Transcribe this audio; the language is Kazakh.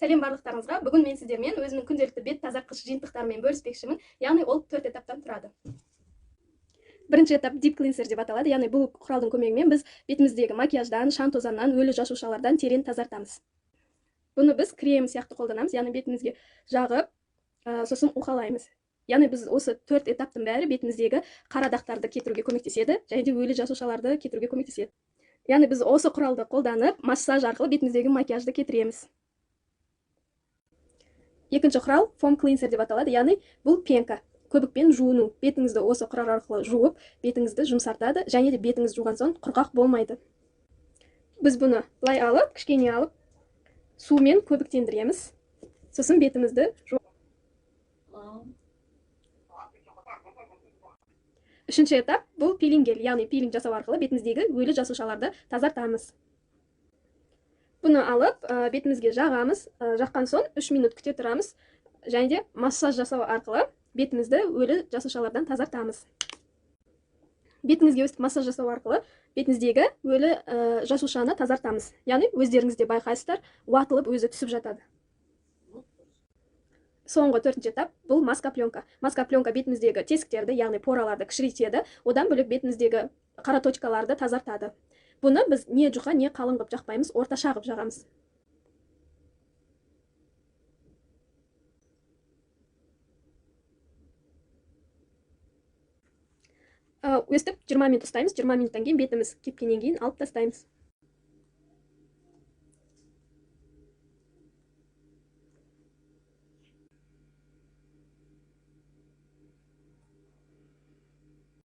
Сәлем барлықтарыңызға. Бүгін мен сіздермен өзімнің күнделікті бет тазартқыш жиынтықтарыммен бөліспекшімін. Яғни ол 4 этаптан тұрады. Бірінші этап deep cleanser деп аталады. Яғни бұл құралдың көмегімен біз бетіміздегі макияждан, шаң тозаңнан, өлі жасушалардан терең тазартамыз. Бұны біз крем сияқты қолданамыз. Яғни бетімізге жағып, сосын уқалаймыз. Яғни біз осы 4 этаптың бәрі бетіміздегі қара дақтарды кетіруге көмектеседі, және де өлі жасушаларды кетіруге көмектеседі. Яғни біз осы құралды қолданып, массаж арқылы бетіміздегі макияжды кетіреміз. Екінші құрал foam cleanser деп аталады. Яғни бұл пенка. Көбікпен жуыну. Бетіңізді осы құрал арқылы жуып, бетіңізді жұмсартады, және де бетіңіз жуған соң құрғақ болмайды. Біз бұны былай алып, кішкене алып, сумен көбіктендіреміз. Сосын бетімізді жуып. Үшінші этап бұл пилинг гель, яғни пилинг жасау арқылы бетіміздегі өлі жасушаларды тазартамыз. Бұны алып, бетімізге жағамыз, жаққан соң 3 минут күте тұрамыз, және де массаж жасау арқылы бетімізді өлі жасушалардан тазартамыз. Бетіңізге өстіп массаж жасау арқылы бетіңіздегі өлі жасушаны тазартамыз. Яғни өздеріңізде байқайсыздар, уатылып өзі түсіп жатады. Соңғы 4-ші этап бұл маска пленка. Маска пленка бетіміздегі тесіктерді, яғни пораларды кішірейтеді, одан бөлек бетіміздегі қара точкаларды тазартады. Бұны біз не жұқа, не қалың қылып жақпаймыз, орташа қылып жағамыз. Өстіп 20 минут ұстаймыз, 20 минуттан кейін бетіміз кепкеннен кейін алып тастаймыз.